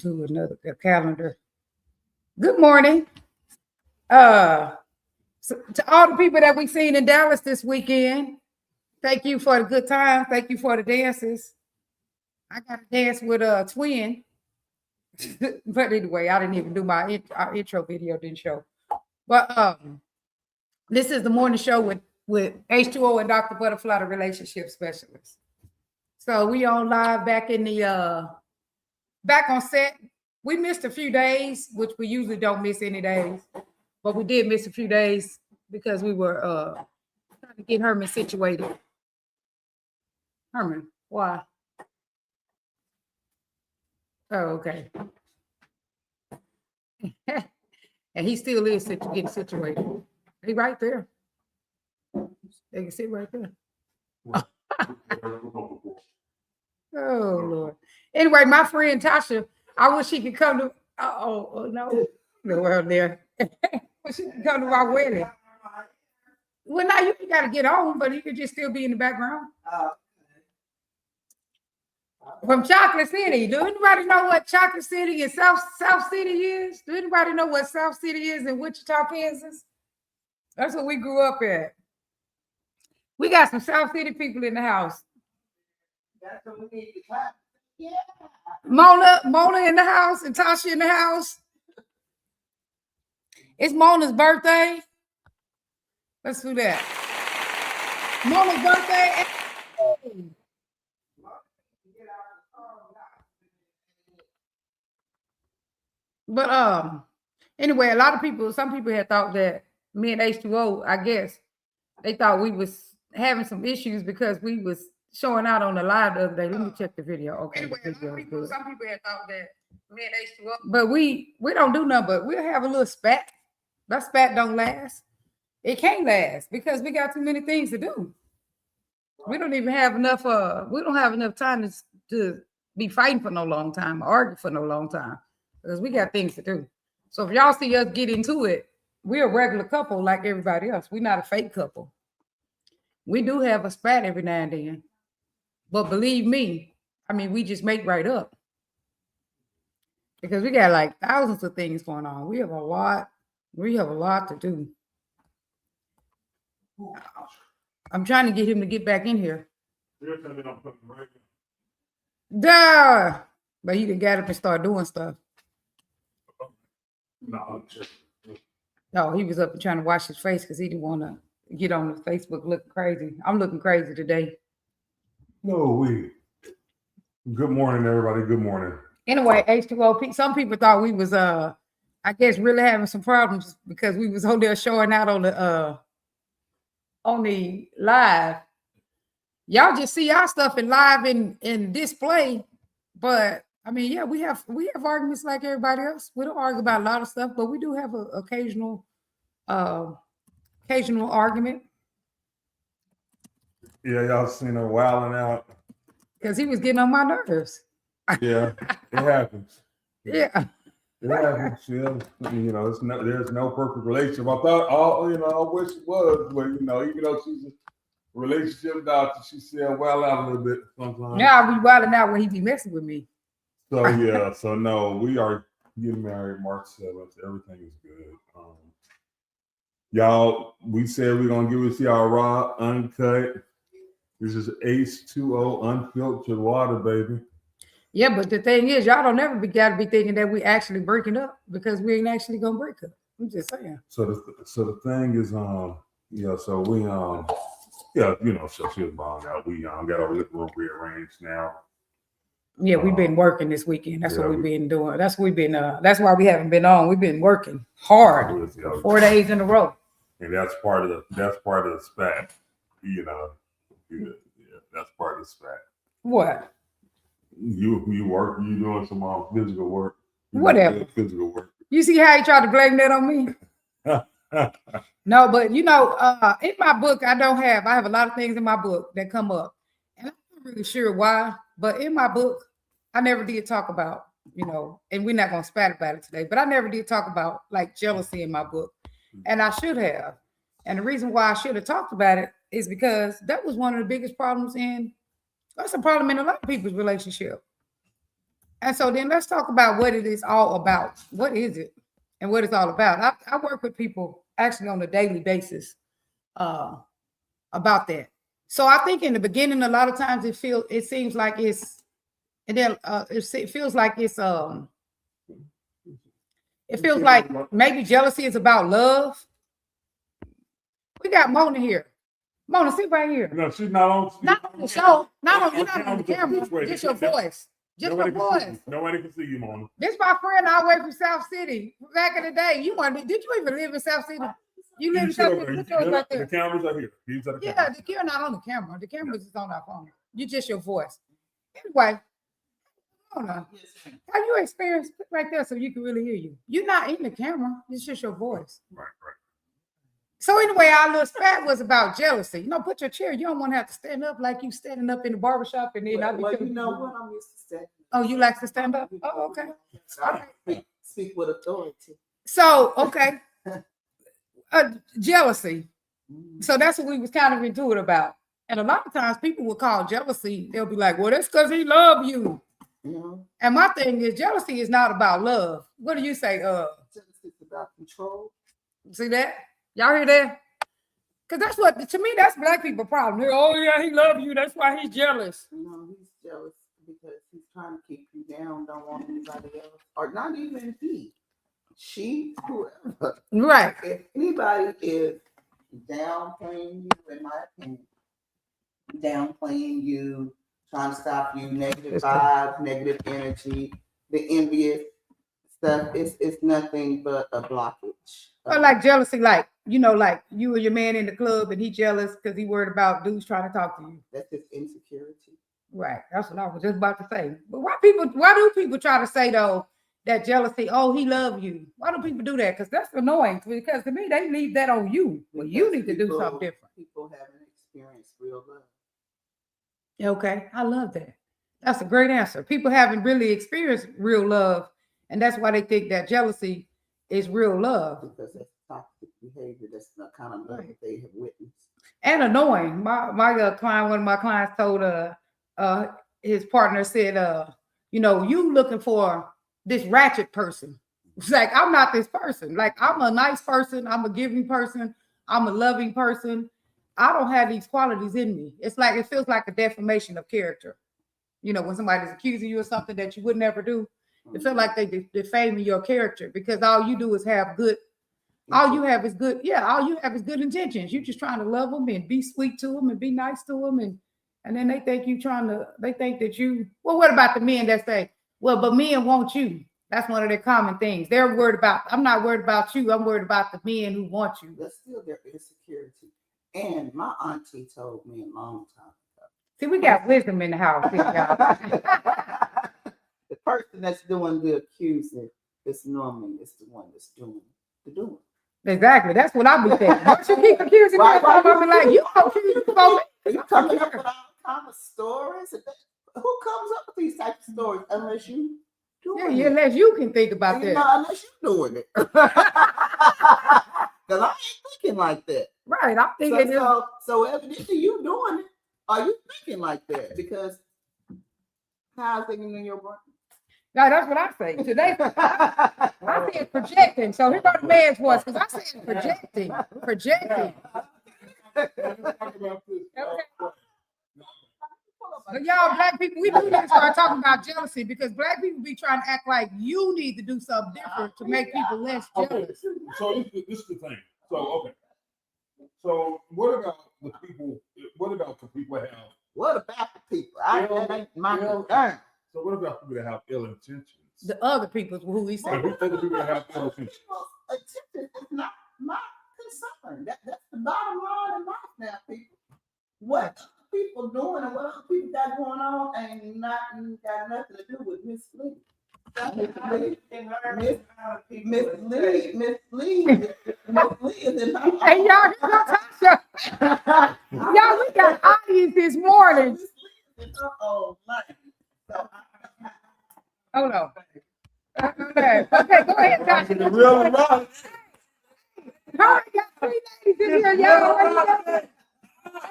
to another calendar. Good morning. So to all the people that we've seen in Dallas this weekend, thank you for the good time. Thank you for the dances. I got to dance with a twin. But anyway, I didn't even do our intro video, didn't show. But this is the morning show with H2O and Dr. Butterfly, the relationship specialist. So we on live back in the back on set. We missed a few days, which we usually don't miss any days, but we did miss a few days because we were trying to get Herman situated. Herman, why? Oh, okay. And he still is getting situated. He right there. They can sit right there. Oh Lord. Anyway, my friend Tasha, I wish she could come to. No, well there. Wish she could come to my wedding. Well, now you got to get on, but you could just still be in the background. From Chocolate City. Do anybody know what Chocolate City and South City is? Do anybody know what South City is in Wichita, Kansas? That's what we grew up at. We got some South City people in the house. That's what we need to clap. Yeah. Mona in the house and Tasha in the house. It's Mona's birthday. Let's do that. Mona's birthday. But anyway, a lot of people, some people had thought that me and H2O, I guess, they thought we was having some issues because we was showing out on the live the other day. Let me check the video. Okay, anyway, the video some people had thought that me and H2O, but we don't do nothing, but we'll have a little spat. That spat don't last. It can't last because we got too many things to do. We don't even have enough. We don't have enough time to be fighting for no long time, argue for no long time, because we got things to do. So if y'all see us get into it, we're a regular couple like everybody else. We're not a fake couple. We do have a spat every now and then, but believe me, I mean, we just make right up because we got like thousands of things going on. We have a lot to do. I'm trying to get him to get back in here. Duh! But he can get up and start doing stuff. No, he was up and trying to wash his face because he didn't want to get on the Facebook looking crazy. I'm looking crazy today. Good morning, everybody. Good morning. Anyway, H2O, some people thought we was I guess really having some problems because we was on there showing out on the live. Y'all just see our stuff in live in display, but I mean, yeah, we have arguments like everybody else. We don't argue about a lot of stuff, but we do have an occasional argument. Yeah, y'all seen her wilding out because he was getting on my nerves. Yeah, it happens. Yeah. It happens. Yeah. There's no perfect relationship. I thought, I wish it was, but even though she's a relationship doctor, she still wild out a little bit sometimes. Now I be wilding out when he be messing with me. So yeah, so no, we are getting married March 7th. Everything is good. Y'all, we said we're gonna give it to y'all raw, uncut. This is H2O unfiltered water, baby. Yeah, but the thing is, y'all don't ever gotta be thinking that we actually breaking up because we ain't actually gonna break up. I'm just saying. So the thing is, so we so she was balled out. We got our living room rearranged now. Yeah, we've been working this weekend. That's what we've been doing. That's why we haven't been on. We've been working hard 4 days in a row. And that's part of the spat. That's part of the spat. What? You work, you doing some physical work. Whatever. Physical work. You see how he tried to blame that on me? No, but in my book, I have a lot of things in my book that come up. And I'm not really sure why, but in my book, I never did talk about, and we're not gonna spat about it today, but I never did talk about like jealousy in my book. And I should have. And the reason why I should have talked about it is because that was one of the biggest problems that's a problem in a lot of people's relationship. And so then let's talk about what it is all about. What is it and what it's all about? I work with people actually on a daily basis about that. So I think in the beginning, a lot of times it seems like it's, and then it feels like it's it feels like maybe jealousy is about love. We got Mona here. Mona, sit right here. No, she's not on. Not on the show. You're not on the camera. Just your voice. Just your voice. Nobody can see you, Mona. This my friend all the way from South City. Back in the day. Did you even live in South City? You live in South City. Right there. The cameras are here. Yeah, you're not on the camera. The camera's just on our phone. You just your voice. Anyway, Mona, how you experience right there so you can really hear you? You're not in the camera. It's just your voice. Right. So anyway, our little spat was about jealousy. Put your chair. You don't want to have to stand up like you standing up in the barbershop and then Well, you know what? I'm used to standing. Oh, you like to stand up? Oh, okay. All right. Speak with authority. So, okay. Jealousy. So that's what we was kind of into it about. And a lot of times people will call jealousy, they'll be like, well, that's because he loves you. Mm-hmm. And my thing is jealousy is not about love. What do you say? Jealousy is about control. See that? Y'all hear that? Because that's what, to me, that's black people problem. Oh, yeah, he loves you. That's why he's jealous. No, he's jealous because he's trying to keep you down, don't want anybody else. Or not even he. She, whoever. Right. If anybody is downplaying you, in my opinion, downplaying you, trying to stop you, negative vibes, negative energy, the envious stuff, it's nothing but a blockage. Or like jealousy, like you and your man in the club and he jealous because he worried about dudes trying to talk to you. That's his insecurity. Right. That's what I was just about to say. But why do people try to say though that jealousy, oh, he love you? Why do people do that? Because that's annoying. Because to me, they leave that on you. Well, you need to do something different. People haven't experienced real love. Okay, I love that. That's a great answer. People haven't really experienced real love, and that's why they think that jealousy is real love. Because that's toxic behavior. That's the kind of love that they have witnessed. And annoying. My client, one of my clients told his partner said, you looking for this ratchet person. It's like, I'm not this person. Like, I'm a nice person. I'm a giving person. I'm a loving person. I don't have these qualities in me. It's like, it feels like a defamation of character. When somebody's accusing you of something that you would never do, it feels like they defaming your character because all you do is have good. All you have is good. Yeah, all you have is good intentions. You're just trying to love them and be sweet to them and be nice to them. And then they think that you, well, what about the men that say, well, but men want you? That's one of their common things. They're worried about, I'm not worried about you. I'm worried about the men who want you. That's still their insecurity. And my auntie told me a long time ago. See, we got wisdom in the house here, y'all. The person that's doing the accusing is normally the one that's doing the doing. Exactly. That's what I be saying. Once you keep accusing me, I'm gonna be like, you accusing me. You coming up with all kind of stories? Who comes up with these types of stories unless you doing it? Unless you can think about that. Unless you doing it. Because I ain't thinking like that. Right. I'm thinking so evidently you doing it. Are you thinking like that? Because how's thinking in your brain? No, that's what I say. Today, I said projecting. So here go the man's voice, because I said projecting. Projecting. But y'all, black people, we do need to start talking about jealousy because black people be trying to act like you need to do something different to make people less jealous. So this is the thing. So what about the people? What about the people that have? What about the people? That ain't my concern. So what about people that have ill intentions? The other people who he said. Other people that have ill intentions. Attention is not my concern. That's the bottom line in life now, people. What people doing and what other people got going on ain't got nothing to do with Miss Lee. Miss Lee is in her. Hey, y'all, here's Natasha. Y'all, we got audience this morning. Hold on. Okay, go ahead, Tasha. Hurry, y'all, 3 ladies in here, y'all.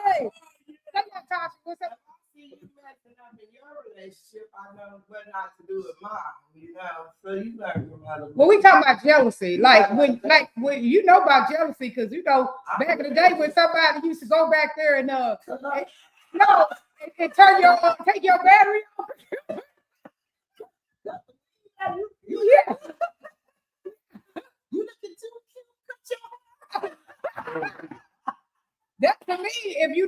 Hey, Tasha, what's up? up in your relationship, I know what not to do with mine, you know. So you learn from other Well, we women. talking about jealousy, like when you know about jealousy, because you know back in the day when somebody used to go back there and no, and turn your take your battery off. Yeah. You looking too cute. Cut your That's to me, if you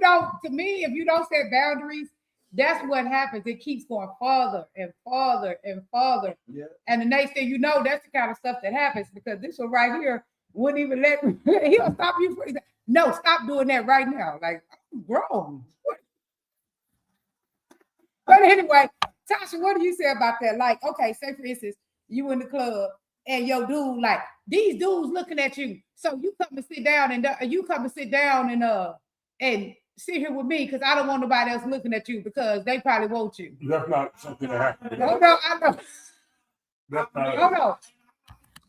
don't set boundaries, that's what happens. It keeps going farther and farther and farther. Yeah. And the next thing you know, that's the kind of stuff that happens because this one right here wouldn't even let me, he'll stop you for no, stop doing that right now. Like I'm grown. But anyway, Tasha, what do you say about that? Like, okay, say for instance, you in the club and your dude, like these dudes looking at you. So you come and sit down and sit here with me because I don't want nobody else looking at you because they probably want you. That's not something that happens. Oh no, I know. That's not. Oh no.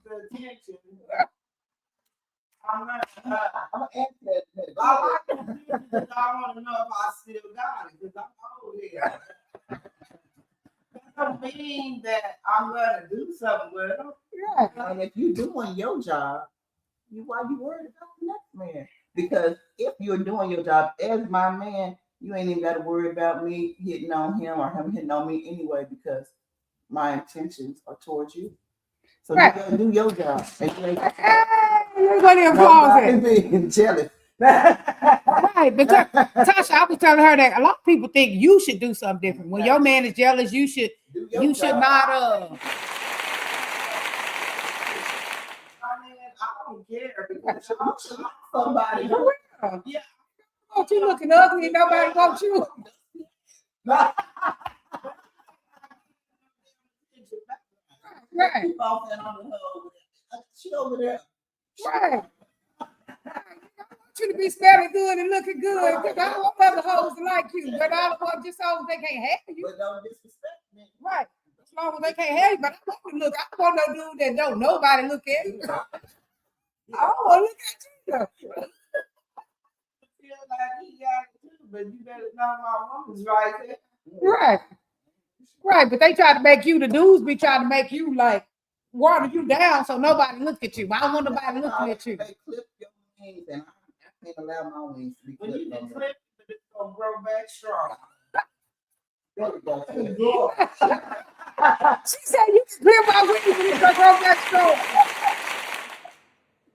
the attention. I'm gonna answer that. I want to know if I still got it because I'm old here. That don't mean that I'm gonna do something with them. Yeah. And if you're doing your job, why you worried about the next man? Because if you're doing your job as my man, you ain't even got to worry about me hitting on him or him hitting on me anyway, because my intentions are towards you. So Right. you gotta do your job. And you ain't Everybody applause it. being jealous. Right, because Tasha, I was telling her that a lot of people think you should do something different. When your man is jealous, you should not I mean, I don't care because somebody. Yeah. want you looking ugly, nobody wants you. Right. She over there. Right. I want you to be smelling good and looking good because I don't want other hoes to like you, but I don't want just so they can't have you. But don't disrespect me. Right. As long as they can't have you, but I want to look. I don't want no dude that don't nobody look at you. I don't want to look at you. Feel like he got it too, but you better know my woman's right there. Right. Right. But they try to make you, the dudes be trying to make you like water you down so nobody look at you. I don't want nobody looking at you. They clip your wings, and I can't allow my wings to be clipped. When you get clipped, it's gonna grow back strong. She said you can clear my wings and it's gonna grow back strong.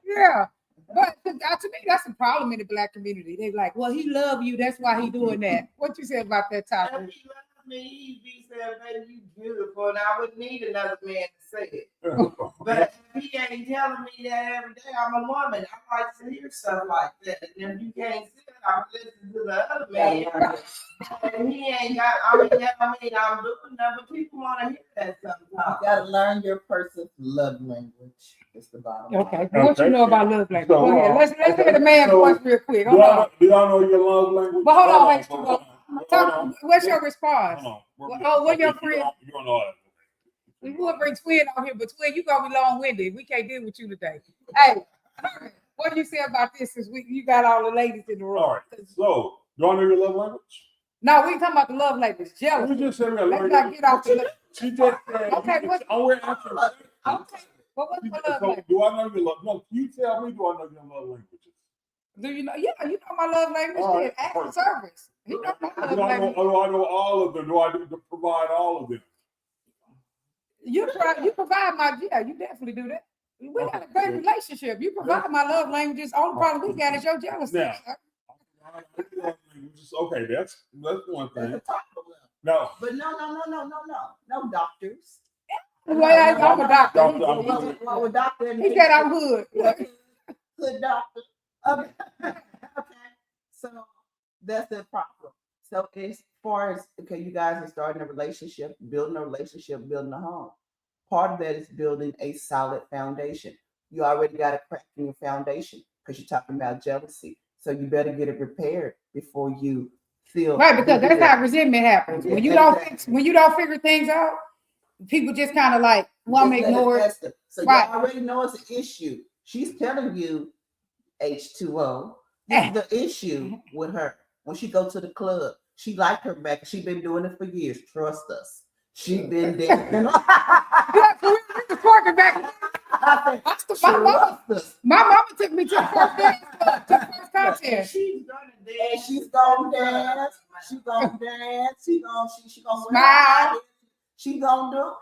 Yeah. But to me, that's a problem in the Black community. They like, well, he love you, that's why he doing that. What you say about that topic? If he loved me, he'd be saying, baby, you beautiful, and I wouldn't need another man to say it. But if he ain't telling me that every day, I'm a woman. I like to hear stuff like that. And if you can't see it, I'm listening to the other man. And he ain't got, I'm doing that, but people want to hear that sometimes. You gotta learn your person's love language. It's the bottom line. Okay. What you know about love language? So, Go ahead. Let's hear the man so, voice real quick. Do Hold on. y'all know your love language? But hold on, Hold wait. Hold on. What's your response? Hold on. Oh, what your friend? You don't know that. We would bring Twin on here, but Twin, you gonna be long-winded. We can't deal with you today. Hey, what do you say about this? Since you got all the ladies in the room. All right. So, y'all know your love language? No, we ain't talking about the love language. You Jealousy. just said we Let's gotta not learn. get off the. She just said. Okay, what- we're answering. Okay. But what's my love language? Do I know your love? No, you tell me. Do I know your love languages? Do you know? Yeah, you know my love language. All right, Yeah, act of perfect. service. You know my love Do I language. know all of them? Do I do to provide all of them? You provide my, yeah, you definitely do that. We got a great relationship. You provide my love languages. Only problem we got is your jealousy. Now, okay, that's one That's thing. the top of it. No, But no doctors. Well, I'm a doctor. I'm Well, doctor. He said I'm hood. Good doctor. Okay. Okay. So that's the problem. So as far as, okay, you guys are starting a relationship, building a home. Part of that is building a solid foundation. You already got a crack in your foundation because you're talking about jealousy. So you better get it repaired before you feel Right, because that's how resentment happens. When you don't figure things out, people just kind of like want to ignore it. So Right. you already know it's an issue. She's telling you H2O. This is the issue with her. When she go to the club, She liked her back. She been doing it for years. Trust us. She been dancing. Yeah, so we was twerking back. My mama took me to the first dance, to the first contest. She's gonna dance. She's gonna dance. She's gonna dance. She gonna Smile. She gonna do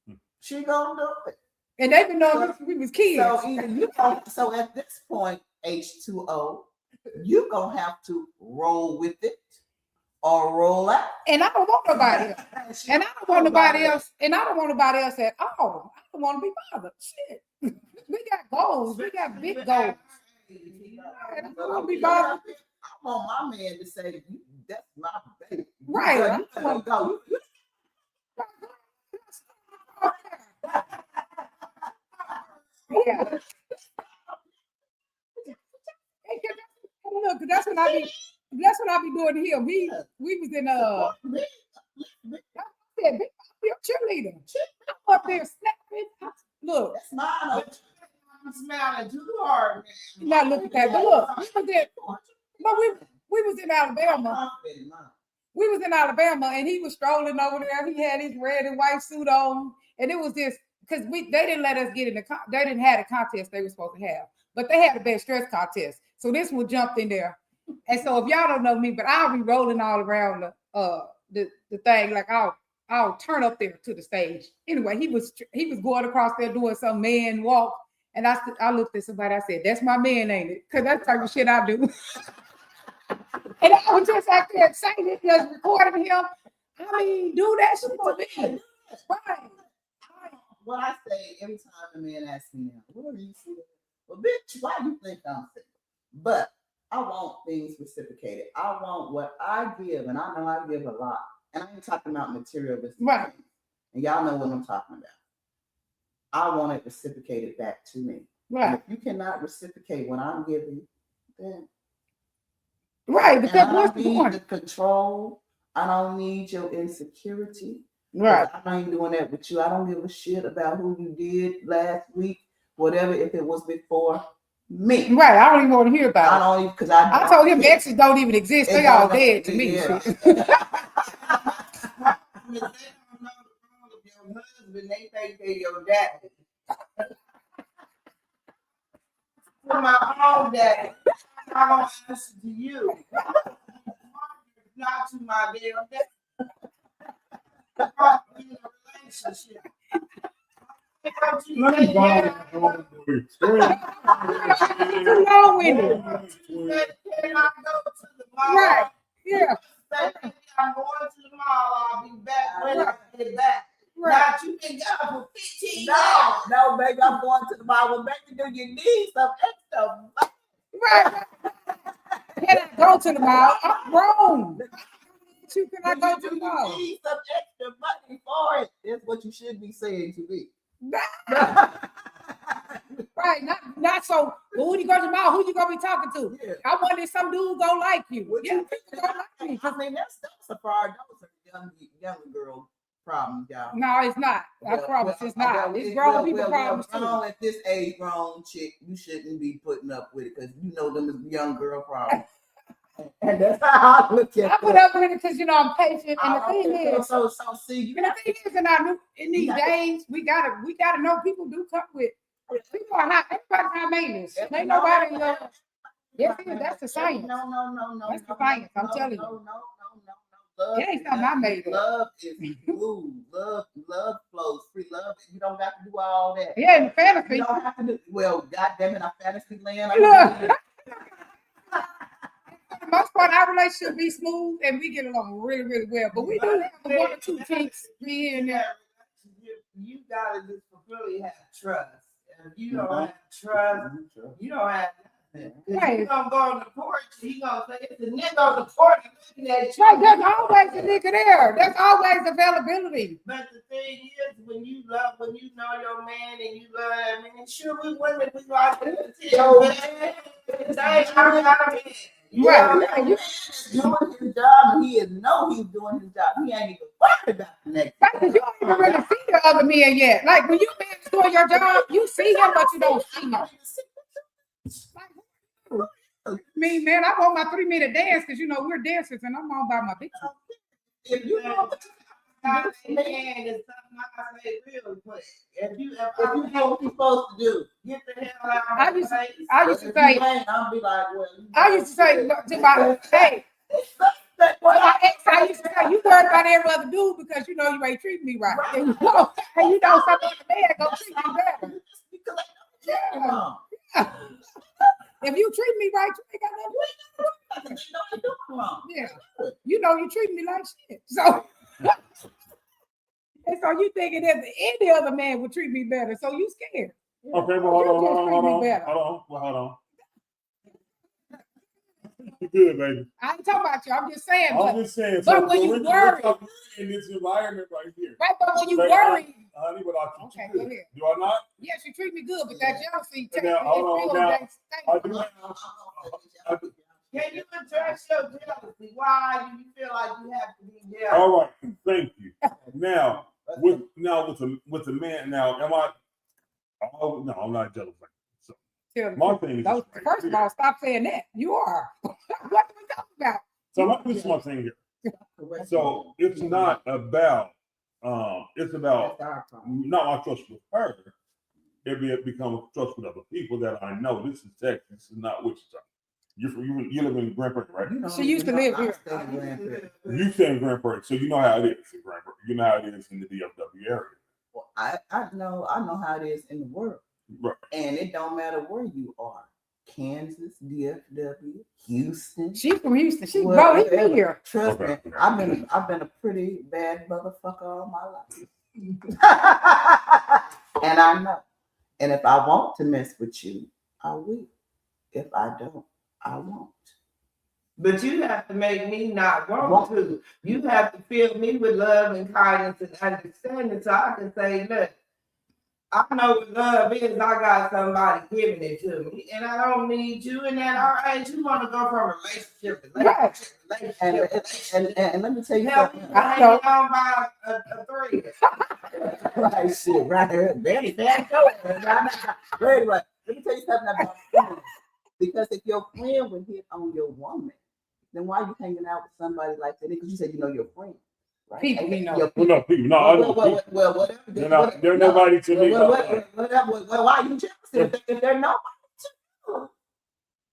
it. She gonna do it. And they been knowing we was kids. So either you gonna, so at this point, H2O, you gonna have to roll with it or roll out. And I don't want nobody else. And I don't want nobody else. And I don't want nobody else at all. I don't want to be bothered. Shit. We got goals. We got big goals. I don't want to be bothered. I want my man to say, that's my baby. Right. You gotta go. Yeah. Look, that's what I be doing here. We was in said, big cheerleader. I'm up there snapping. Look, That's mine. I'm smiling too hard. not look at that. But look, we was in Alabama. We was in Alabama, and he was strolling over there. He had his red and white suit on, and it was this because they didn't let us get in they didn't have a contest they were supposed to have, but they had a best dress contest. So this one jumped in there, and so if y'all don't know me, but I'll be rolling all around the thing like I'll turn up there to the stage. Anyway, he was going across there doing some man walk, and I looked at somebody. I said, "That's my man, ain't it?" Because that's the type of shit I do. And I was just out there saying it, just recording him. I mean, do that shit for me. Right. What I say every time a man asks me, "What are you saying?" Well, bitch, why do you think I'm single? But I want things reciprocated. I want what I give, and I know I give a lot. And I ain't talking about materialistic Right. things. And y'all know what I'm talking about. I want it reciprocated back to me. And Right. if you cannot reciprocate what I'm giving, then Right. and Because I what's don't the need point? the control. I don't need your insecurity. Right. I ain't doing that with you. I don't give a shit about who you did last week, whatever, if it was before me. Right. I don't even want to hear I about don't even, because it. I told him exes don't even exist. They all dead to me. Yeah. Shit. If they don't know the role of your husband, they think they're your daddy. For my own daddy, I don't answer to you. Not to my damn daddy. In a relationship. Let me go. Too long-winded. Right. Yeah. I'm going to the mall. I'll be back when I get back. Right. Now you been gone for 15 years. No, baby, I'm going to the mall. Well, baby, do you need some extra money? Right. Can I go to the mall? I'm grown. Can I go to the mall? You need some extra money for it. That's what you should be saying to me. Right, not so. Well, when you go to the mall, who you gonna be talking to? Yeah. I wonder if some dude gonna like you. What Yeah, you- people gonna like me. I mean, that's a part. Those are young girl problems, y'all. No, it's not. I promise it's not. It's grown people problems too. Grown at this age, grown chick, you shouldn't be putting up with it because you know them is young girl problems. And that's how I look at I put up with it because I'm patient. And the thing is, so see, you and the thing is, in these days, we gotta know people do come with. People are not. Everybody's not maintenance. Ain't nobody. Yes, that's the science. No. That's the science, I'm telling you. No. Love, It ain't something I made up. Love is smooth. Love flows free. Love, you don't have to do all that. Yeah, in fantasy. You don't have to do. Well, goddamn it, I fantasy land. Look. For the most part, our relationship be smooth and we get along really, really well. But we do have one or two kinks here and there. You gotta just really have trust. And if you don't have trust, you don't have nothing. Right. You gonna go on the porch, he gonna say it's a nigga on the porch looking at you. Right, there's always a nigga there. There's always availability. But the thing is, when you know your man and you love that man, sure we women, we like to tell man, Right. You doing his job, and he know he's doing his job. He ain't even worried about the next. Right, because you don't even really see the other men yet. Like when you man is doing your job, you see him, but you don't see him. Like, Me, man, I want my 3-minute dance because you know we're dancers and I'm all by my bitches. If you know Not in hand is something I say real quick. If you know what you're supposed to do, get the hell out I of my used to- face. I used to if say, you ain't, I'll be like, well, I used to say to my, hey, what my ex, I used to say, you worried about every other dude because you know you ain't treating me right. And you know some other man gonna treat you better. because I know wrong. If you treat me right, you ain't got nothing. You know you're doing wrong. Yeah, you know you treat me like shit. So, and so you thinking that any other man would treat me better, so you scared. Okay, well, hold You on, just hold treat on, me hold on, better. hold on. You good, baby. I ain't talking about you. I'm just saying, I'm just saying. but when you we're worry- talking in this environment right here, right? But when you Baby, worry, honey, but I treat okay, you go good. ahead. Do I not? Yes, you treat me good, but that jealousy takes Now, hold on, now, I do. Can you address your jealousy? Why do you feel like you have to be jealous? All right, thank you. Now, with the man, now, am I? Oh no, I'm not jealous. So, my thing is, No, first of all, stop saying that. You are. What are we talking about? so this is my thing here. So it's not about, it's about not my trust with her. It become a trust with other people that I know. This is Texas. This is not Wichita. You live in Grand Prairie, right? She used to live here. You stay in Grand Prairie, so you know how it is in Grand Prairie. You know how it is in the DFW area. Well, I know how it is in the world. Right. And it don't matter where you are. Kansas, DFW, Houston. She's from Houston. She brought me here. Trust Okay. me, I've been a pretty bad motherfucker all my life. And I know. And if I want to mess with you, I will. If I don't, I won't. But you have to make me not want to. You have to fill me with love and kindness and understanding so I can say, look, I know what love is. I got somebody giving it to me, and I don't need you. And then, all right, you want to go from relationship to relationship. And let me tell you Help something. me hanging on by a thread. Right, shit, right here. Very bad. But anyway, let me tell you something about friends. Because if your friend would hit on your woman, then why are you hanging out with somebody like that? Because you said you know your friend. Right? People we know. Your Well, no, people, no, I know people. Well, whatever. They're nobody to me. Well, why are you jealous? If they're nobody to you,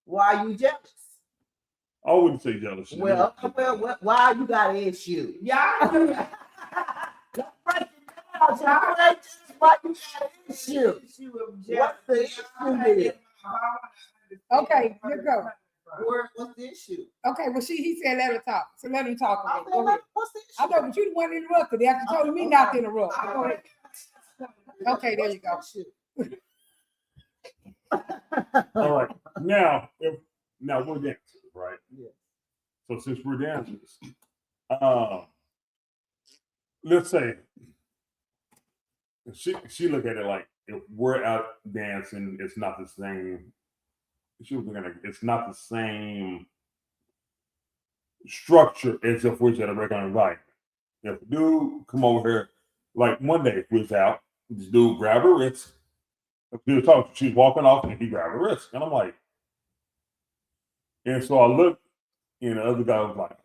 why are you jealous? I wouldn't say jealous. Well, why you got an issue? Yeah. Why you got an issue? What's the issue there? Okay, let's go. What's the issue? Okay, well, he said let her talk. So let him talk. I Go ahead. what's the issue? I know, but you the one interrupted after you told me not to interrupt. Go ahead. Okay, there you go. All right. Now we're dancers, right? Yeah. So since we're dancers, let's say she look at it like if we're out dancing, it's not the same. She was looking at it's not the same structure as if we're at a regular environment. If a dude come over here, like one day we was out, this dude grabbed her wrist. We were talking, she was walking off and he grabbed her wrist. And I'm like, and so I looked and the other guy was like,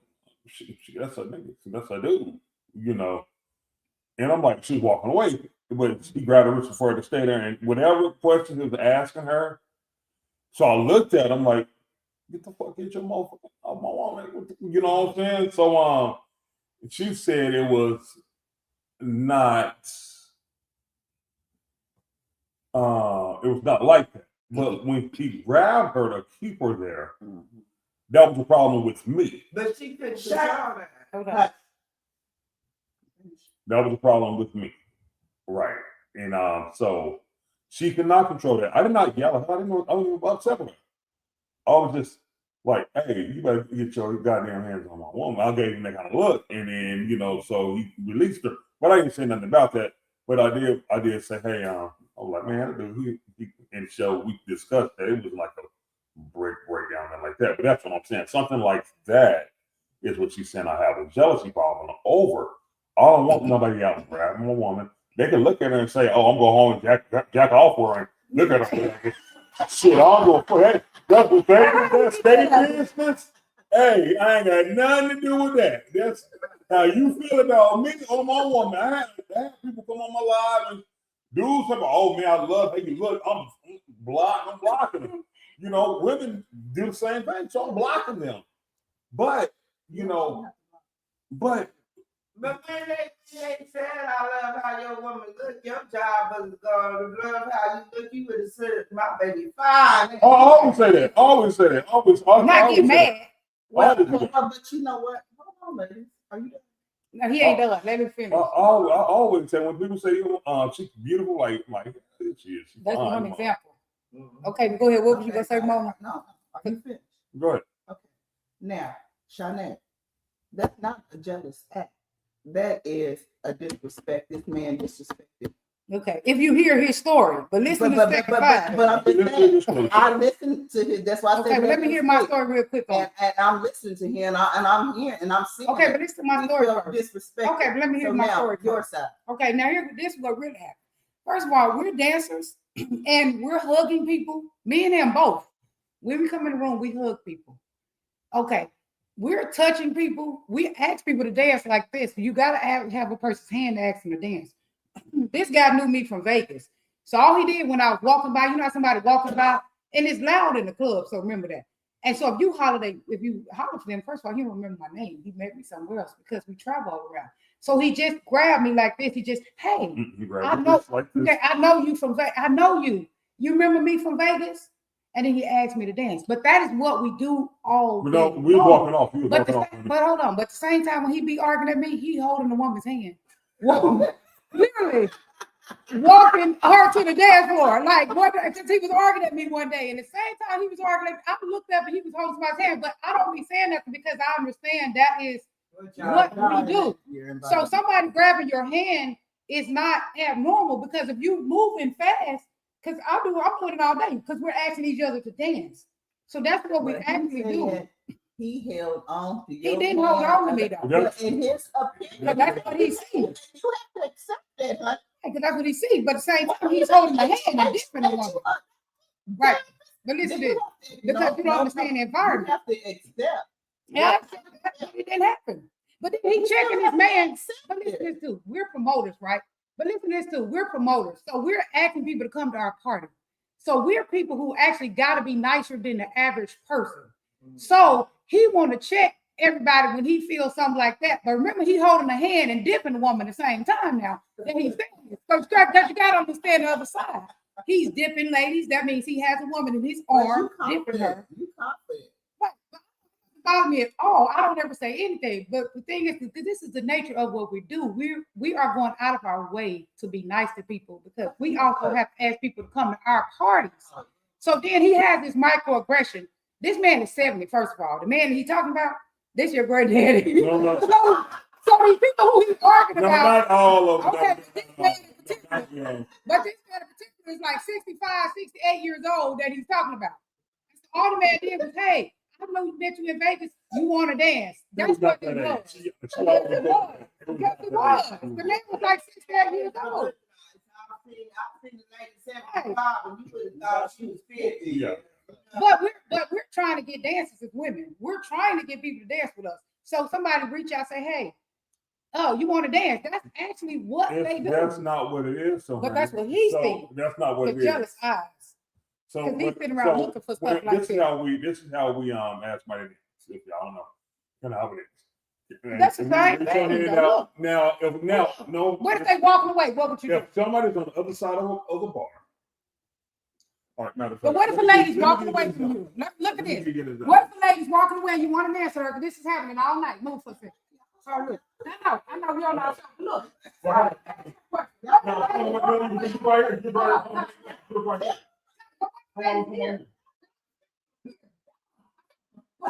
that's a nigga, that's a dude, you know. And I'm like, she's walking away, but he grabbed her wrist before her to stay there. And whatever questions he was asking her, so I looked at him like, get the fuck, get your motherfucker out my woman. You know what I'm saying? So she said it was not like that. But when he grabbed her to keep her there, that was the problem with me. But she couldn't control that. Hold on. That was the problem with me. Right. And so she could not control that. I did not yell at her. I wasn't even upset with her. I was just like, hey, you better get your goddamn hands on my woman. I gave him that kind of look. And then, you know, so he released her. But I didn't say nothing about that. But I did say, hey, I was like, man, dude, and so we discussed that. It was like a breakdown and like that. But that's what I'm saying. Something like that is what she's saying. I have a jealousy problem over. I don't want nobody out grabbing a woman. They can look at her and say, oh, I'm going home and jack off for her and look at her. Shit, I'll go for that. That's what that state business. Hey, I ain't got nothing to do with that. That's how you feel about me or my woman. I had people come on my live and dudes say, "Oh man, I love how you look." I'm blocking them. You know, women do the same thing, so I'm blocking them. But but when they said, I love how your woman look, your job was to love how you look, you would have said, my baby fine. I always say that. Always say that. Always Not get say that. mad. Well, Always do that. but you know what? Hold on, ladies. Are you done? No, he ain't done. Let me finish. I always say when people say she's beautiful, like she is. She's That's fine, one Mom. example. Okay, go ahead. What was you gonna say, Mona? No, are you finished? Go ahead. Okay. Now, Shanae, that's not a jealous act. That is a disrespect. This man disrespected. Okay, if you hear his story, but listen to second five. But I'm just saying, I listened to his. That's why I said. Okay, but let me hear my speak. story real quick. On. And I'm listening to him, and I'm hearing, and I'm seeing. Okay, but listen to my he story felt first. disrespected. Okay, but let me hear So my now, story Your first. side. Okay, now this is what really happened. First of all, we're dancers and we're hugging people. Me and him both. When we come in the room, we hug people. Okay, we're touching people. We ask people to dance like this. You gotta have a person's hand to ask them to dance. This guy knew me from Vegas. So all he did when I was walking by, you know how somebody walking by, and it's loud in the club, so remember that. And so if you holler for them, first of all, he don't remember my name. He met me somewhere else because we travel all around. So he just grabbed me like this. He just, hey, I know, okay, I know you from Vegas. I know you. You remember me from Vegas? And then he asked me to dance. But that is what we do all day. No, we're walking off. But hold on. But at the same time, when he be arguing at me, he holding the woman's hand. Whoa. Literally walking her to the dance floor. Like, because he was arguing at me one day. And the same time he was arguing, I looked up and he was holding my hand. But I don't be saying nothing because I understand that is what we do. So somebody grabbing your hand is not abnormal because if you moving fast, because I'm doing it all day because we're asking each other to dance. So that's what we actually do. He held on to your He didn't hold on to me though. But in his opinion, But that's what he sees. You have to accept that, honey. Because that's what he sees. But at the same time, he's holding my hand and different woman. Right. But listen to this. Because you don't understand the environment. You have to accept. Yeah, it didn't happen. But then he checking his man. But listen to this too. We're promoters, right? But listen to this too. We're promoters. So we're asking people to come to our party. So we're people who actually got to be nicer than the average person. So he want to check everybody when he feels something like that. But remember, he holding a hand and dipping the woman at the same time now. That he's saying. So you got to understand the other side. He's dipping ladies. That means he has a woman in his arm dipping her. You confident. Bother me at all. I don't ever say anything. But the thing is, because this is the nature of what we do, we are going out of our way to be nice to people because we also have to ask people to come to our parties. So then he has this microaggression. This man is 70, first of all. The man that he's talking about, this your granddaddy. No. So these people who he's arguing No, about. not all of them. Okay, but this man in particular, is like 65, 68 years old that he's talking about. So all the man did was, hey, I know you met you in Vegas. You want to dance. That's what it was. Yes, it was. Yes, it was. The man was like 68 years old. I've seen the lady 75 and you would have thought she was 50. Yeah. But we're trying to get dancers as women. We're trying to get people to dance with us. So somebody reach out and say, hey, oh, you want to dance? That's actually what they do. That's not what it is. So but that's what he's thinking. That's not what it The is. jealous eyes. So Because he's sitting around looking for stuff like this. This is how we ask my if y'all don't know. Kind of how it is. And That's the same thing. No. What if they walking away? What would you do? If somebody's on the other side of the bar. All right, matter of fact, But what if a lady's walking away from you? Look at this. What if a lady's walking away and you want to dance with her? This is happening all night. Move for a second. So look. I know we all know. Look. What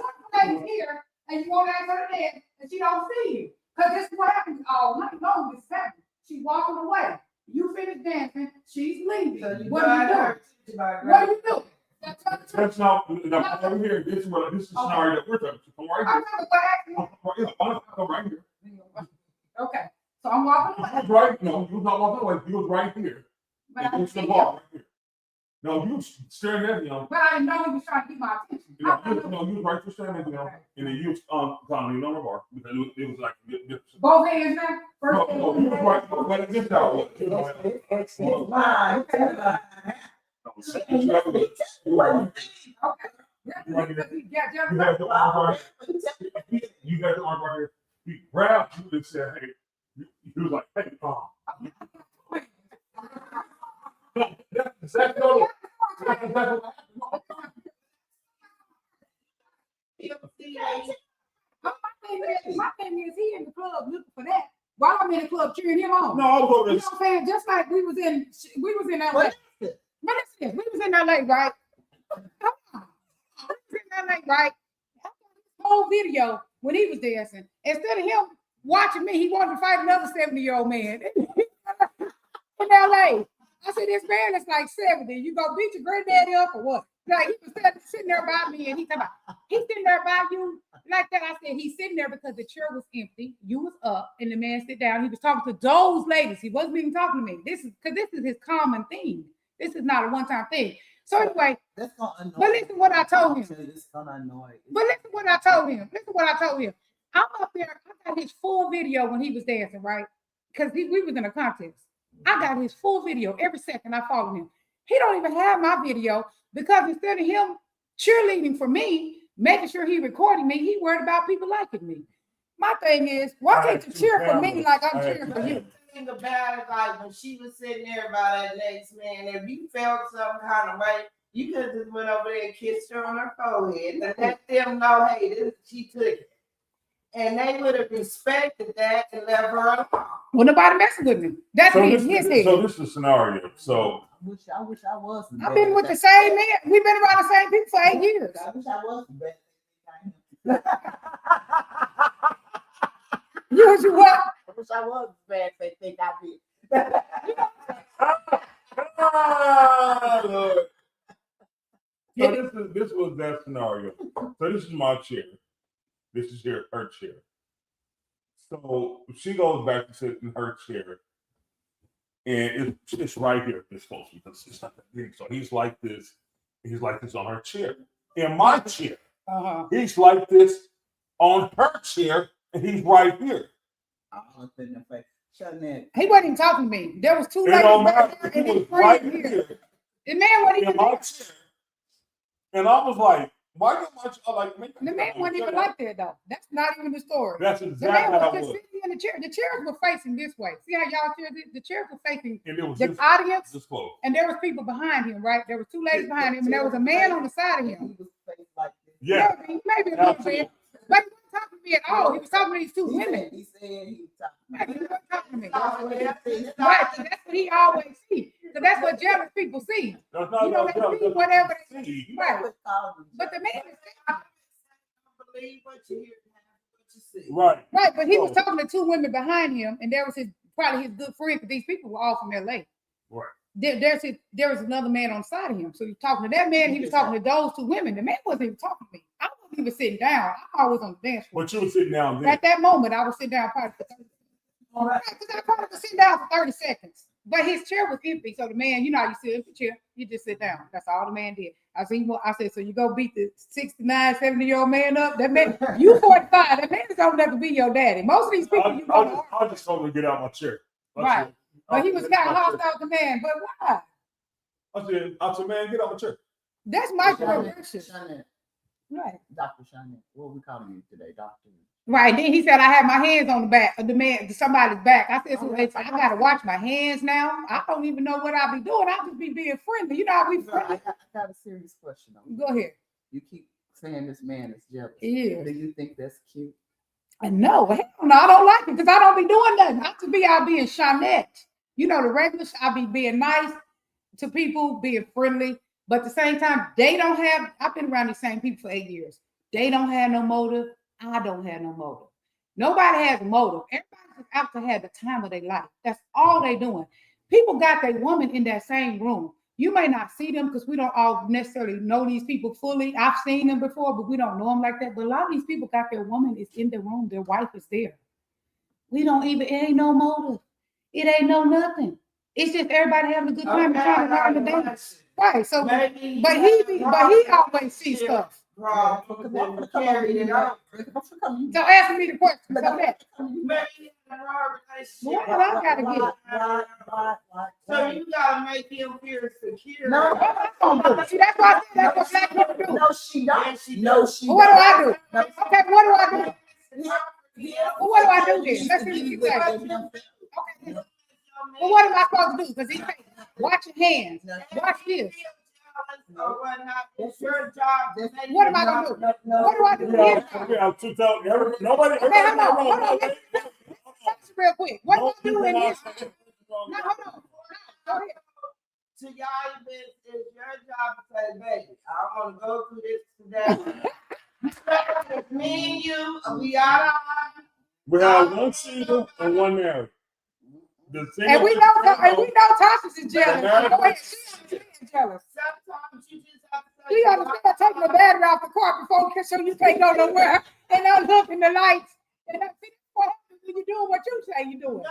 if a lady's here and you want to ask her to dance and she don't see you? Because this is what happens all night long. This is happening. She's walking away. You finish dancing. She's leaving. So What do you do? What do you do? That's not over here. This is scenario that we're talking. Come right I'm here. talking about acting. Come right here. Okay. So I'm walking away. You was right. No, you was not walking away. You was right here. But I It's the see bar right here. No, you was staring at him. But I didn't know he was trying to get my attention. You was right there staring at him, and then you was calling me on the bar because it was like Both hands now? First no, hand. no, you was right. But against that one, you know, It's mine. Okay. Yeah, because he got you jealous. had the arm right here. You had the arm right here. He grabbed you and said, "Hey," he was like, "Hey, That's exactly what happened. My thing is he in the club looking for that. While I'm in the club cheering him on. No, I was over You know this. what I'm saying? Just like we was in LA. What But listen, we was in LA, right? Come on. We was in LA, right? Whole video when he was dancing. Instead of him watching me, he wanted to fight another 70-year-old man in LA. I said, this man is like 70. You gonna beat your granddaddy up or what? Like he was sitting there by me and he's sitting there by you like that. I said, he's sitting there because the chair was empty. You was up and the man sit down. He was talking to those ladies. He wasn't even talking to me. This is his common theme. This is not a one-time thing. So anyway, That's gonna annoy. but listen what I told him. It's gonna annoy. But listen what I told him. I'm up there. I got his full video when he was dancing, right? Because we was in a contest. I got his full video every second I follow him. He don't even have my video because instead of him cheerleading for me, making sure he recording me, he worried about people liking me. My thing is, why can't you cheer for me like I'm cheering for you? Thing about it, like when she was sitting there by that next man, if you felt some kind of way, you could have just went over there and kissed her on her forehead and let them know, hey, she took it. And they would have respected that and left her alone. Well, nobody messing with me. That's So me. this, His so head. this is the scenario. So I wish I was. I've been with the same man. We've been around the same people for 8 years. I wish I was bad. You was what? I wish I was bad. They think I did. So this was that scenario. So this is my chair. This is her chair. So she goes back to sit in her chair, and it's right here, this close because it's not that big. So he's like this on her chair. In my chair, he's like this on her chair, and he's right here. I'm in the face. Chanel. He wasn't even talking to me. There was two It ladies don't back matter. there He and was his right friend here. here The man wasn't in even my there. chair, and I was like, "Why do I like make?" The man wasn't even like that though. That's not even the story. That's The exactly man how was it just was. sitting in the chair. The chairs were facing this way. See how y'all chairs? The chairs were facing And it was the this audience, close. and there was people behind him. Right? There was two ladies behind him, and there was a man on the side of him. He was faced like this. Yeah. Maybe a little bit, but he wasn't talking to me at all. He was talking to these two women. He said he was Right, he wasn't talking to me. talking. Right, so that's what he always sees. So that's what jealous people see. That's not You know, they see whatever they see. Right. But the man is Believe what you hear, what you see. Right. right, but he was talking to two women behind him, and there was probably his good friend, because these people were all from LA. Right. There was another man on the side of him. So he was talking to that man, he was talking to those two women. The man wasn't even talking to me. I wasn't even sitting down. I was on the dance floor. But you were sitting down there. At that moment, I was sitting down probably for 30 seconds. Because I probably was sitting down for 30 seconds. But his chair was empty. So the man, you know how you sit in the chair, you just sit down. That's all the man did. I said, so you go beat the 69, 70-year-old man up? That man, you 45. That man is old enough to be your daddy. Most of these people you go I just told him to get out my chair. Right. But he was kind of hostile to the man. But why? I said, man, get out my chair. That's microaggression. Chanel. Right. Dr. Chanel. What are we calling you today, Doctor? Right. Then he said, I had my hands on the back of the man, somebody's back. I said, so I got to watch my hands now. I don't even know what I'll be doing. I'll just be being friendly. You know how we I friendly. got a serious question. Go ahead. You keep saying this man is jealous. He is. Do you think that's cute? No, hell no, I don't like it because I don't be doing nothing. I'll be in Shawnette. You know, the regular, I'll be being nice to people, being friendly. But at the same time, I've been around these same people for 8 years. They don't have no motive. I don't have no motive. Nobody has a motive. Everybody's just out to have the time of their life. That's all they doing. People got their woman in that same room. You may not see them because we don't all necessarily know these people fully. I've seen them before, but we don't know them like that. But a lot of these people got their woman is in the room. Their wife is there. It ain't no motive. It ain't no nothing. It's just everybody having a good time and trying to learn the dance. Right. So, Maybe. but he always sees stuff. Wrong, because they carried it out. So answer me the question. So that. Maybe in a wrong relationship. Well, I gotta get it. Why? So you gotta make him feel secure. No. See, that's why I said that's what black people do. No, she don't. Yes, she No, does. she Well, what do I don't. do? Okay, what do I do? Well, what do I do then? Let's see what you say. Okay. Well, what am I supposed to do? Because he say, watch your hands. Watch this. Or whatnot, it's your job to make What am I gonna do? What do I do? Yeah, Here? okay, I'm too tough. Nobody. Okay, hold on. Let's real quick. What do I do in this? No, hold on. Go ahead. To y'all, it's your job to say, baby, I want to go through this today. It's me and you, we out of We have one single and one married. The single And we know Tasha's is jealous. Go ahead. She's jealous. Sometimes you just have to say, You understand taking the battery off the car before so you can't go nowhere and unhook in the lights. And that's what happens when you're doing what you say you're doing.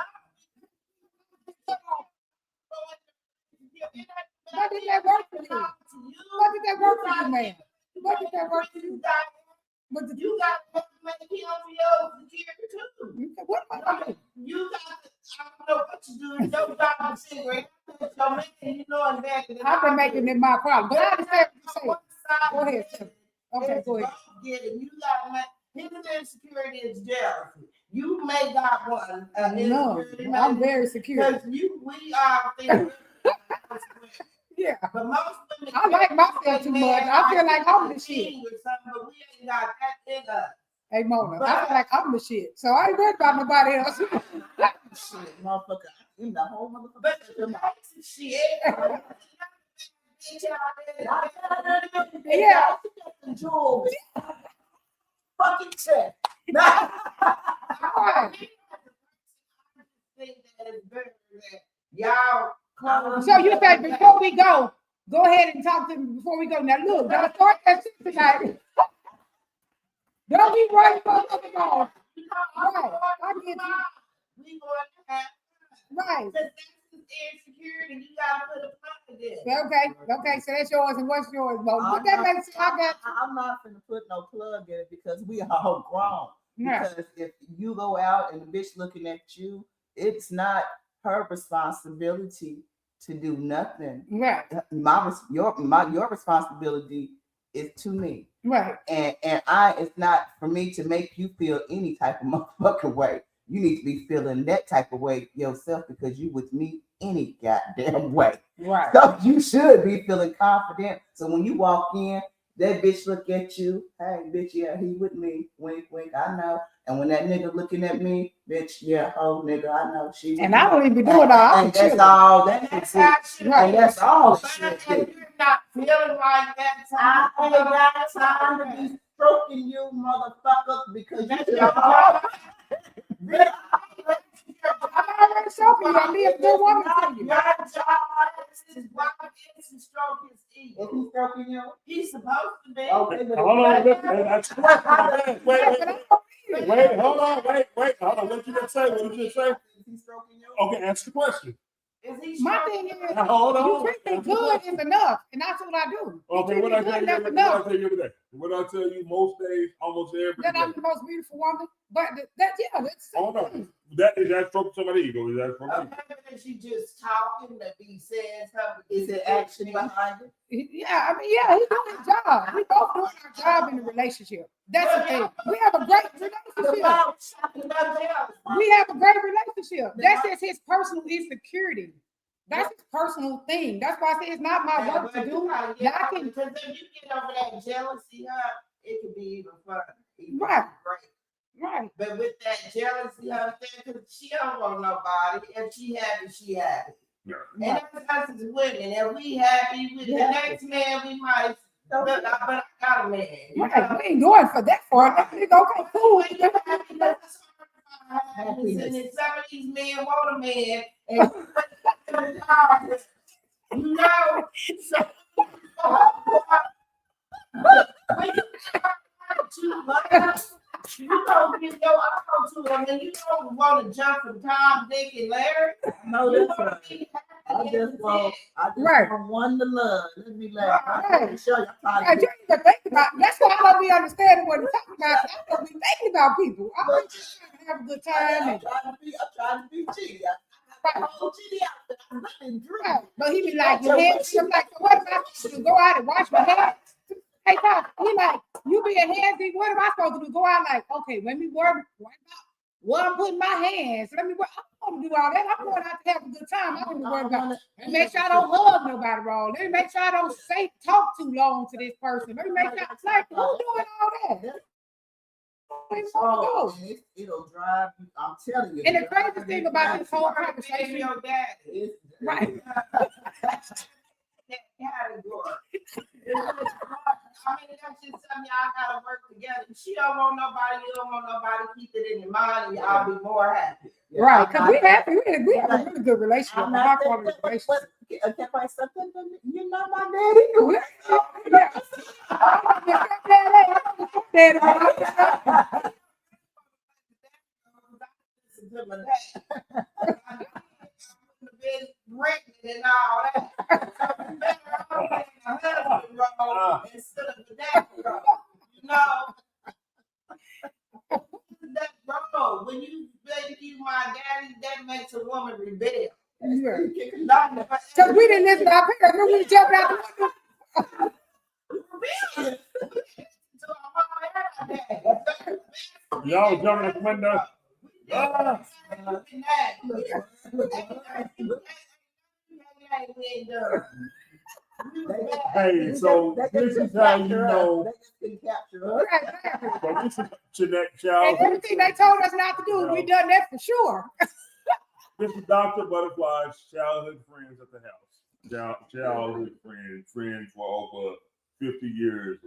What did that work for you? What did that work for you, man? What did that work for you? What did You got to make him feel secure too. what am I gonna do? You got to, I don't know what you do. It's your job to cigarette. So making you know that. I've been making it my problem. But I understand what you're saying. Go ahead, Tim. Okay, go ahead. You got to make his insecurity is jealousy. You may got one. No, I'm very secure. Because we are thinking. Yeah. But most women, I like myself too much. I feel like I'm the shit. But we ain't got that in us. Hey, Mona, I feel like I'm the shit. So I ain't worried about nobody else. Shit, motherfucker. In the whole motherfucker. But you know, shit. Yeah. Jewels. Fucking check. Right. Think that it's better that y'all close. So you say before we go ahead and talk to me before we go. Now look, don't start that shit tonight. Don't be right for the ball. Right. I get you. We going to have Right. because that's insecurity. You gotta put a plan in. Okay. So that's yours, and what's yours, Mo? What that makes I got I'm not gonna put no plug in it because we are all grown. you. Yeah. Because if you go out and the bitch looking at you, it's not her responsibility to do nothing. Right. Your responsibility is to me. Right. And it's not for me to make you feel any type of motherfucking way. You need to be feeling that type of way yourself because you with me any goddamn way. Right. So you should be feeling confident. So when you walk in, that bitch look at you. Hey, bitch, yeah, he with me. Wink, wink, I know. And when that nigga looking at me, bitch, yeah, oh nigga, I know she. With And me. I don't even do it all. And that's all that That's shit. how it should And be. that's all But that if shit. you're not feeling like that, I ain't got time to be stroking you, motherfuckers, because That's you your job. I'm already showing you. I be a good woman for you. Your job is his wife is to stroke his If ego. he's stroking you, He's supposed to be. okay, but Hold on, that's the question. Wait, Yeah, but I don't feel it. wait, hold on, wait, hold on. What you just say? What did you just say? Is he stroking you? Okay, answer the question. Is he My stroking thing is, Now, hold you on. treat me good is enough, and that's what I do. You Okay, treat what me I good, tell you that's every enough. day? What I tell you most days, almost every That I'm day. the most beautiful woman. But that's that's Hold on. That is that stroke somebody ego? Is that stroke? Okay, but if she just talking, that be saying something. Is it action behind it? Yeah, I mean, yeah, he's doing his job. We both doing our job in the relationship. That's the thing. We have a great relationship. We have a great relationship. That's just his personal insecurity. That's his personal thing. That's why I say it's not my work to do. Yeah, I can. Because if you get over that jealousy, it could be even fun. Right. Great. Right. But with that jealousy, because she don't want nobody. If she happy, she happy. Yeah. And that's us as women. If we happy with the next man, we might. But I got a man. Right. We ain't going for that far. That nigga, okay, cool. And then some of these men want a man, and you know, so when you too much, you don't give your all to them, and you don't want to jump from Tom, Dick, and Larry. No, You that's want right. to be Right. want one to love. Let me laugh. I'm Right. pretty sure y'all I probably you even think about. That's why I don't be understanding what he's talking about. I don't be thinking about people. I'm just trying to have a good time. I'm And, trying to be cheaty. I got whole cheaty outfit. I'm looking through. right. But he be like, your hands. I'm like, so what am I supposed to do? Go out and wash my hands? Hey, Pop, he like, you being handsy. What am I supposed to do? Go out like, okay, let me worry about what I'm putting my hands. Let me. I don't want to do all that. I'm going out to have a good time. I don't worry about. And make sure I don't hug nobody wrong. Let me make sure I don't talk too long to this person. Let me make sure like who's doing all that? Oh, it'll drive you. I'm telling you. And the craziest thing about this whole Baby, conversation, your dad is right? that category. I mean, that's just something y'all gotta work together. She don't want nobody, you don't want nobody. Keep it in your mind, and y'all be more happy. Right, because we have a really good relationship, I'm a high not quality that, relationship. can I say something? You're not my daddy. Yeah. Been pregnant and all that. So you better off playing the husband role instead of the dad role. You know, that role, when you say you my daddy, that makes a woman rebel. Because we didn't listen to our parents when we jumped out the window. Y'all jumping out the window. Hey, so this is how you know. So this is Jeanette And Child. everything they told us not to do, we done that for sure. This is Dr. Butterfly's childhood friends at the house. Childhood friends for over 50 years.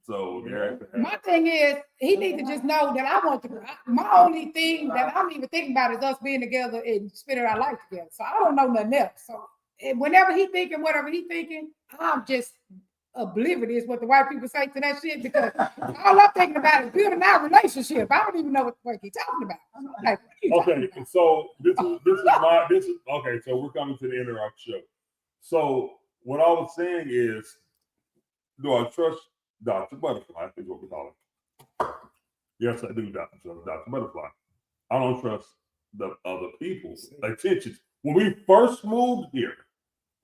So they're at the house. My thing is, he needs to just know that I want to. My only thing that I'm even thinking about is us being together and spending our life together. So I don't know nothing else. So whenever he thinking, whatever he thinking, I'm just oblivious what the white people say to that shit because all I'm thinking about is building our relationship. I don't even know what the fuck he's talking about. Like, Okay, so this is okay. So we're coming to the end of our show. So what I was saying is, do I trust Dr. Butterfly? Is what we call it. Yes, I do, Dr. Butterfly. I don't trust the other people's intentions. When we first moved here,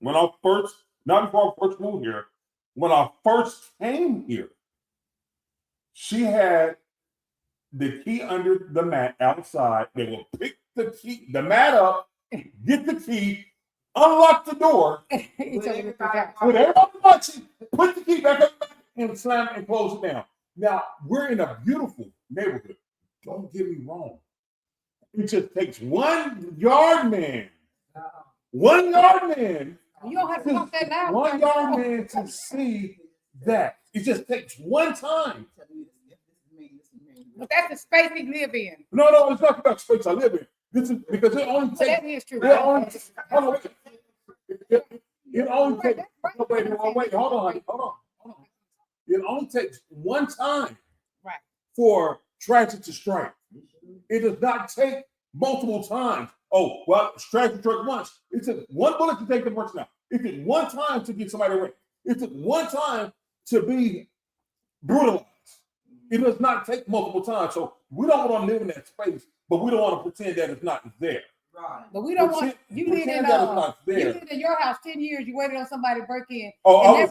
not before I first moved here, when I first came here, she had the key under the mat outside. They will pick the mat up, get the key, unlock the door, With everybody watching, put the key back up and slam it and close it down. Now, we're in a beautiful neighborhood. Don't get me wrong. It just takes one yard man. One yard man. You don't have to talk that loud. One yard man to see that. It just takes one time. But that's the space he live in. No, it's not about the space I live in. This is because it only takes. That is true. It only takes. Wait. Hold on. It only takes one time, right, for tragic to strike. It does not take multiple times. Oh, well, tragic to strike once. It took one bullet to take the person out. It took one time to get somebody raped. It took one time to be brutalized. It does not take multiple times. So we don't want to live in that space, but we don't want to pretend that it's not there. Right. But we don't want you live in you lived in your house 10 years. You waited on somebody to break in. Oh, I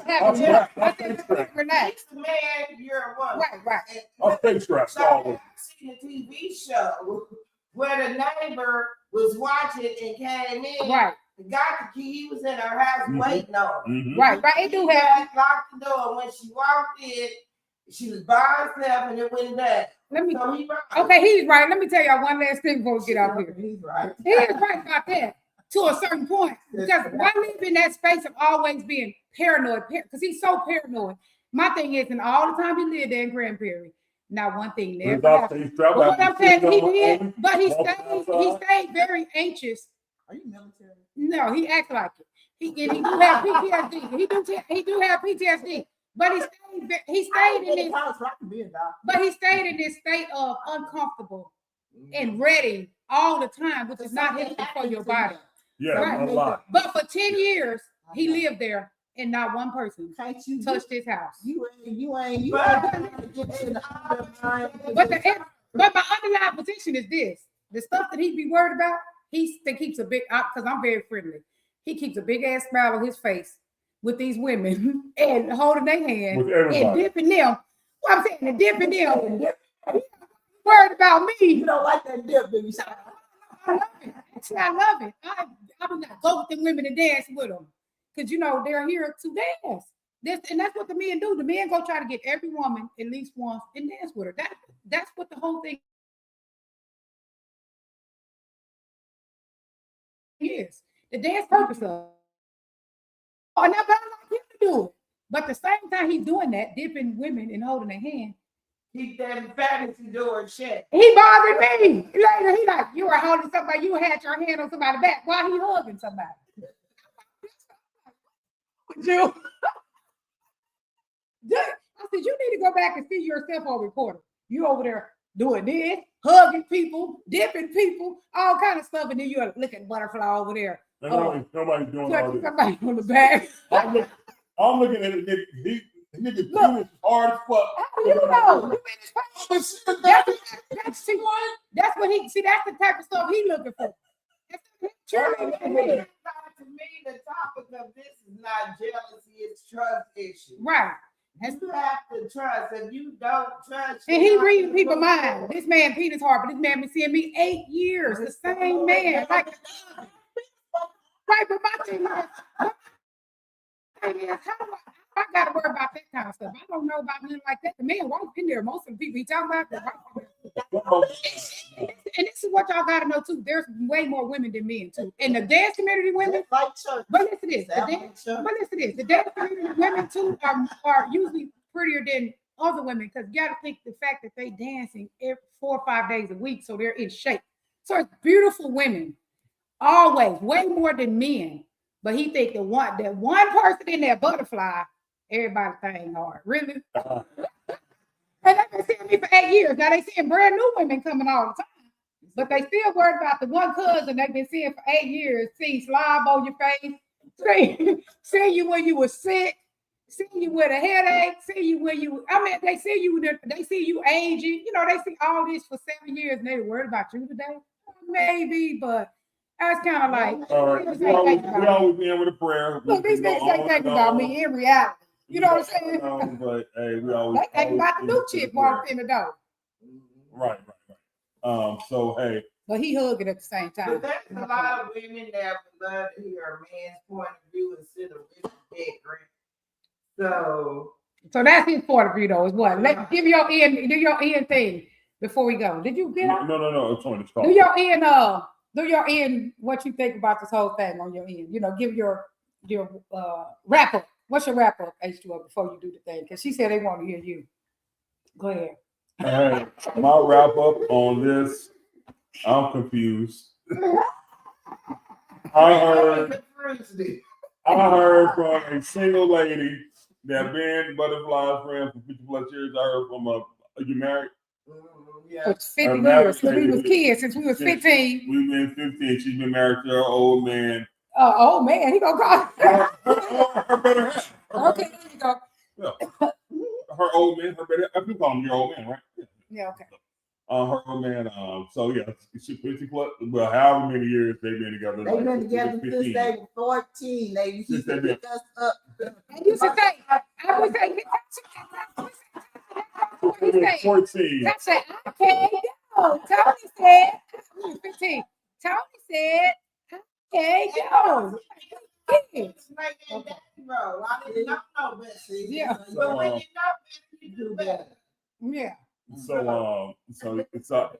think relax. Man, you're a woman. Right. I'm face strapped. I've seen a TV show where the neighbor was watching and came in. Right. Got the key. He was in her house waiting on her. Mm-hmm. Right. It do happen. Locked the door. When she walked in, she was by herself and it went down. Okay, he's right. Let me tell y'all one last thing before we get off here. He's right. He is right about that to a certain point. Because I live in that space of always being paranoid, because he's so paranoid. My thing is, and all the time he lived there in Grand Prairie, not one thing never happened. But what I'm saying, he did, but he stayed very anxious. Are you military? No, he acts like it. He do have PTSD. He do have PTSD. But he stayed in this state of uncomfortable and ready all the time, which is not healthy for your body. Yeah, Right. a lot. But for 10 years, he lived there and not one person Can't you touched his house. You ain't But- get to the underlying But but my underlying position is this: the stuff that he be worried about, he keeps a big, because I'm very friendly. He keeps a big ass smile on his face with these women and holding their hand With everybody. and dipping them. What I'm saying, and dipping them. And he worried about me. You don't like that dip, baby. I love it. Actually, I love it. I would not go with the women and dance with them because they're here to dance. And that's what the men do. The men go try to get every woman at least once and dance with her. That's what the whole thing is. The dance purpose of. Oh, now, but I like him to do it. But the same time he's doing that, dipping women and holding their hand, Keep that fantasy door shut. he bothered me. Later, he like, you were holding somebody, you had your hand on somebody's back while he hugging somebody. You. I said, you need to go back and see yourself on recording. You over there doing this, hugging people, dipping people, all kind of stuff, and then you're looking butterfly over there. Nobody's doing all Touching this. somebody on the back. I'm looking at it, nigga. Nigga, penis hard as fuck. How do you know? You in his face. That's what he see. That's the type of stuff he looking for. Cheerleading for me. To me, the topic of this is not jealousy, it's trust issue. Right. You have to trust. If you don't trust, And he reading people's mind. This man penis hard, but this man been seeing me 8 years. The same man. Like, right, but my thing is, how do I gotta worry about that kind of stuff? I don't know about men like that. The man walks in there. Most of the people he talking about, and this is what y'all gotta know too. There's way more women than men too. In the dance community, women. Like church. But listen to this. The dance community women too are usually prettier than other women because you got to think the fact that they dancing 4 or 5 days a week, so they're in shape. So it's beautiful women, always way more than men. But he think that one person in that butterfly, everybody thing hard, really. And they've been seeing me for 8 years. Now they seeing brand new women coming all the time. But they still worried about the one cousin they've been seeing for 8 years, see slob on your face, see you when you were sick, see you with a headache, see you when they see you aging, they see all this for 7 years and they worried about you today. Maybe, but that's kind of like, All right. We always end with a prayer. look, these niggas say think about me in reality. You know what I'm saying? But hey, we always They think about the new chick walked in the door. Right. So hey. But he hugging at the same time. But there's a lot of women that would love to hear a man's point of view instead of his background. So that's his point of view, though. Is what? Do your end thing before we go. Did you get on? No. It's on this call. Do your end. What you think about this whole thing on your end? Give your wrap up. What's your wrap up, H2O, before you do the thing? Because she said they want to hear you. Go ahead. All right. My wrap up on this. I'm confused. I heard from a single lady that been Butterfly's friend for 50 plus years. I heard from are you married? Yeah. For 50 years, since we was kids, since we was 15. We've been 15. She's been married to her old man. Oh man, he gonna call. Her better half. Okay, there you go. Yeah. Her old man, her better. I do call him your old man, right? Yeah, okay. Her old man. So yeah, she 50 plus. Well, however many years they've been together. They've been together since they were 14. They used to pick us up. I used to say, I would say, They were 14. I said, I can't go. Tony said, we were 15. Tony said, I can't go. It's like that daddy role. I didn't know Bessie. Yeah. But when you know better, you do better. Yeah. So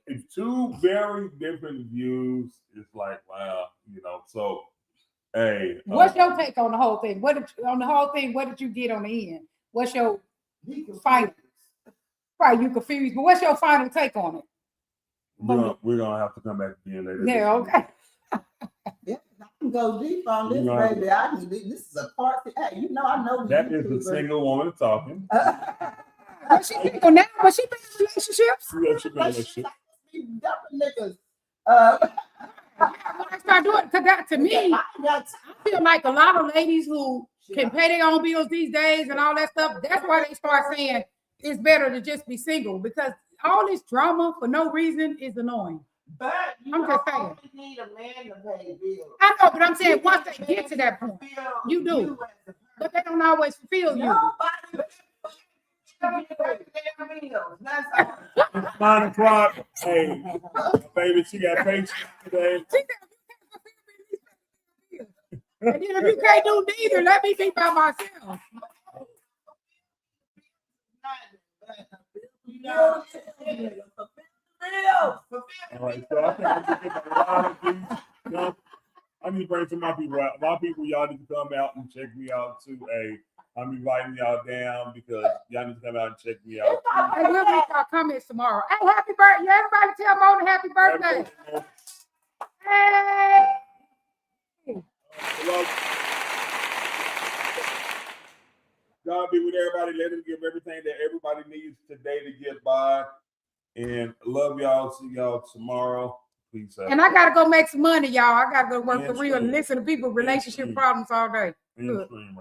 it's two very different views. It's like wow, So hey, What's your take on the whole thing? What did you get on the end? What's your final? Right, you confused, but what's your final take on it? we're gonna have to come back again later. Yeah, okay. Yeah, I can go deep on this, You baby. This is a part. Hey, I know That is a single woman talking. Well, she single now, but she been in relationships. Relationship. Dumping niggas. I start doing, because that to me, I ain't got time. I feel like a lot of ladies who can pay their own bills these days and all that stuff, that's why they start saying it's better to just be single, because all this drama for no reason is annoying. But you I'm don't just saying. always need a man to pay bills. I know, but I'm saying once they get to that point, you do. You as a but they don't always fulfill you. Nobody That's all. It's 9 o'clock. Hey, my baby, she got patience today. She said, "You can't fulfill me, and then if you can't do neither, let me be by myself." You know, All right, so I think I'm gonna get a lot of these. You know, I need to bring some of my people out. My people, y'all need to come out and check me out too. Hey, I'm inviting y'all down because y'all need to come out and check me out. Hey, we'll read our comments tomorrow. Hey, happy birthday! Everybody tell Mona happy birthday. Hey. God be with everybody. Let him give everything that everybody needs today to get by. And love y'all. See y'all tomorrow. Peace out. And I gotta go make some money, y'all. I gotta go work for real and And listen to people relationship problems all day. And Good. stream.